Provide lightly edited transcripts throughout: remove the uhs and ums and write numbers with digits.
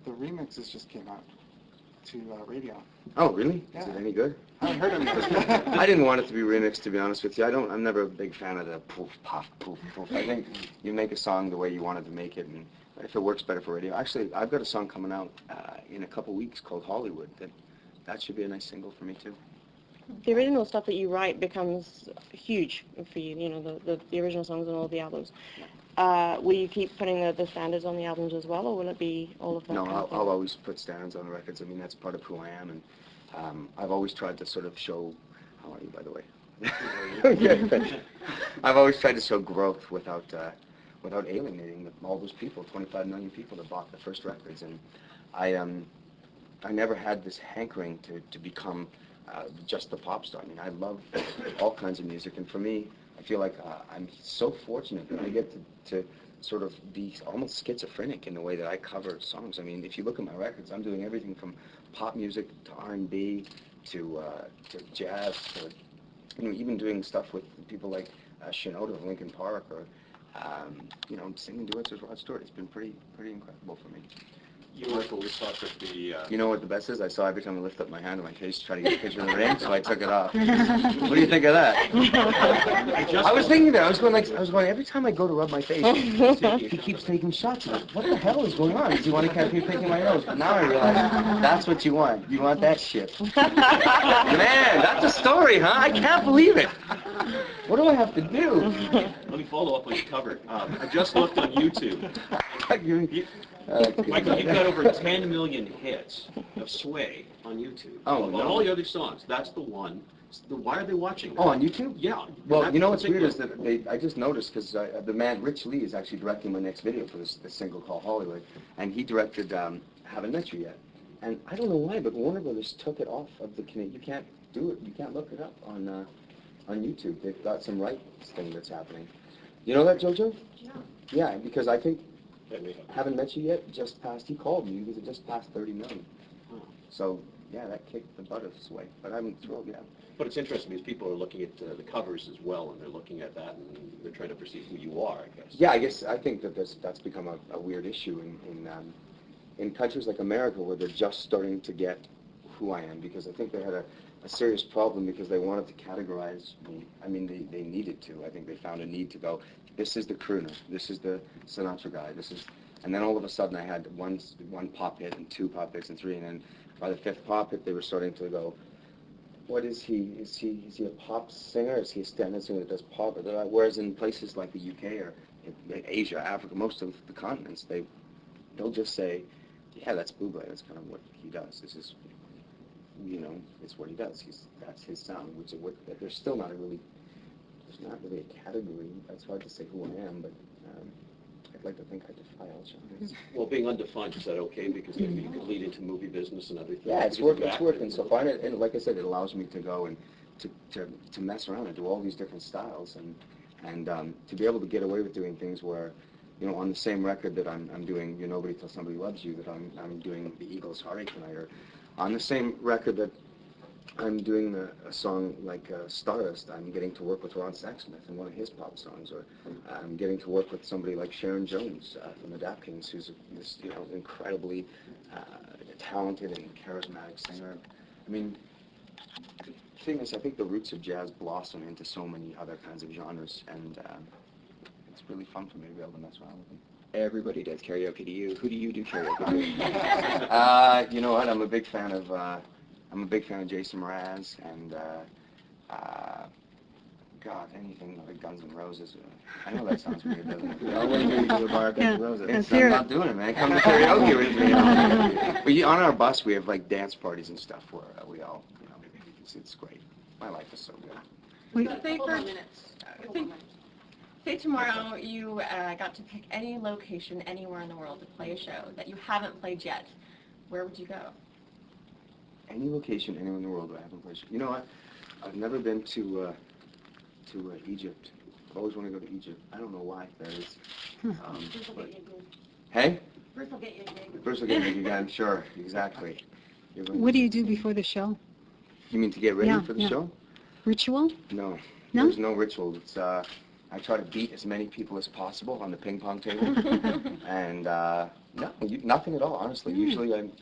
The remixes just came out to radio. Oh, really? Yeah. Is it any good? I haven't heard them yet. I didn't want it to be remixed, to be honest with you. I'm never a big fan of the poof, puff, poof, poof. I think you make a song the way you wanted to make it, and if it works better for radio. Actually, I've got a song coming out in a couple weeks called Hollywood. That should be a nice single for me, too. The original stuff that you write becomes huge for you, you know, the original songs on all the albums. Will you keep putting the standards on the albums as well, or will it be all of that? No, kind of thing? I'll always put standards on the records. I mean, that's part of who I am, and I've always tried to sort of show, how are you, by the way? I've always tried to show growth without alienating all those people, 25 million people that bought the first records, and I never had this hankering to become just the pop star. I mean, I love all kinds of music, and for me, I feel like I'm so fortunate that I get to sort of be almost schizophrenic in the way that I cover songs. I mean, if you look at my records, I'm doing everything from pop music to R&B to jazz to, you know, even doing stuff with people like Shinoda of Linkin Park, or you know, singing duets with Rod Stewart. It's been pretty incredible for me. You always thought that the... You know what the best is? I saw every time I lift up my hand on my face to try to get a picture of the ring, so I took it off. What do you think of that? I was thinking that. I was going, every time I go to rub my face, he keeps taking shots of it. What the hell is going on? Does he want to catch me picking my nose? But now I realize that's what you want. You want that shit. Man, that's a story, huh? I can't believe it. What do I have to do? Let me follow up on your cover. I just looked on YouTube. Michael, you've got over 10 million hits of Sway on YouTube. Oh, Of no. all the other songs, that's the one. Why are they watching that? Oh, on YouTube? Yeah. Well, you know what's weird is that I just noticed, because the man, Rich Lee, is actually directing my next video for this single called Hollywood, and he directed Haven't Met You Yet. And I don't know why, but Warner Brothers took it off of the Canadian. You can't do it. You can't look it up on YouTube. They've got some rights thing that's happening. You know that, JoJo? Yeah. Yeah, because I think Haven't Met You Yet just passed, he called me, because it just passed 30 million. So, yeah, that kicked the butt of Sway. But I'm thrilled, yeah. But it's interesting because people are looking at the covers as well, and they're looking at that, and they're trying to perceive who you are, I guess. Yeah, I think that that's become a weird issue in countries like America, where they're just starting to get who I am, because I think they had a serious problem because they wanted to categorize me. I mean, they needed to. I think they found a need to go, this is the crooner, this is the Sinatra guy, and then all of a sudden I had one pop hit and two pop hits and three, and then by the fifth pop hit they were starting to go, what is he? Is he a pop singer? Is he a standard singer that does pop? Whereas in places like the UK or in Asia, Africa, most of the continents, they'll just say, yeah, that's Bublé. That's kind of what he does. This is, you know, it's what he does. That's his sound. There's still not there's not really a category. It's hard to say who I am, but I'd like to think I defy all genres. Well, being undefined, is that okay? Because maybe you could lead into movie business and other things. Yeah, it's working so far, and like I said, it allows me to go and to mess around and do all these different styles, and to be able to get away with doing things where, you know, on the same record that I'm doing "You're Nobody Till Somebody Loves You," that I'm doing the Eagles' "Heartache Tonight," or on the same record that I'm doing a song like Stardust, I'm getting to work with Ron Sexsmith in one of his pop songs, or I'm getting to work with somebody like Sharon Jones from the Dap Kings, who's this, you know, incredibly talented and charismatic singer. I mean, the thing is, I think the roots of jazz blossom into so many other kinds of genres, and it's really fun for me to be able to mess around with them. Everybody does karaoke. Who do you do karaoke to? You know what? I'm a big fan of Jason Mraz and God, anything like Guns N' Roses. I know that sounds weird, doesn't it? I want to hear you do a bar of Guns N' Roses. I'm not doing it, man. Come to karaoke with me. You know? But on our bus, we have like dance parties and stuff where we all, you know, it's great. My life is so good. Say tomorrow you got to pick any location anywhere in the world to play a show that you haven't played yet. Where would you go? Any location anywhere in the world where I haven't played. You know what? I've never been to Egypt. I always want to go to Egypt. I don't know why that is. Hey? Bruce will get you a gig. Bruce will get me a gig, I'm sure. Exactly. What do you do before the show? You mean to get ready for the show? Ritual? No. No? There's no ritual. It's I try to beat as many people as possible on the ping pong table, and No, nothing at all, honestly. Usually I'm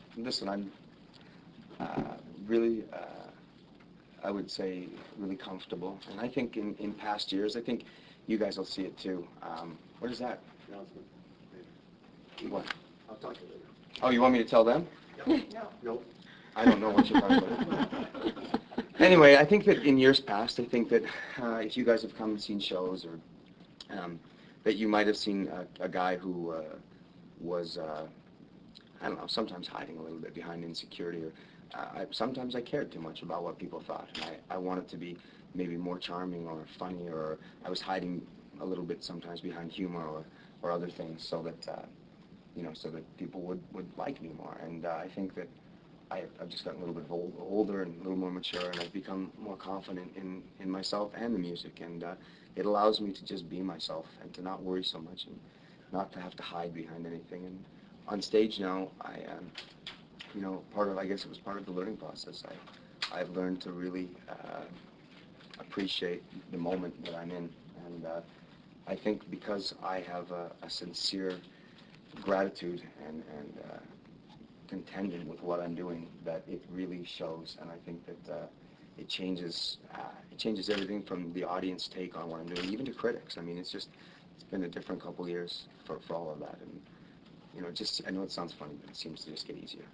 really, I would say, really comfortable. And I think in past years, I think you guys will see it too. What is that? Announcement. What? I'll talk to you later. Oh, you want me to tell them? No. I don't know what you're talking about. Anyway, I think that in years past, I think that if you guys have come and seen shows, or that you might have seen a guy who was, I don't know, sometimes hiding a little bit behind insecurity, or sometimes I cared too much about what people thought. And I wanted to be maybe more charming or funny, or I was hiding a little bit sometimes behind humor or other things, so that so that people would like me more. And I think that I've just gotten a little bit older and a little more mature, and I've become more confident in myself and the music, and it allows me to just be myself and to not worry so much and not to have to hide behind anything. And on stage now, I I guess it was part of the learning process. I've learned to really appreciate the moment that I'm in, and I think because I have a sincere gratitude and contending with what I'm doing, that it really shows. And I think that it changes everything from the audience take on what I'm doing, even to critics. I mean, it's been a different couple years for all of that. And I know it sounds funny, but it seems to just get easier.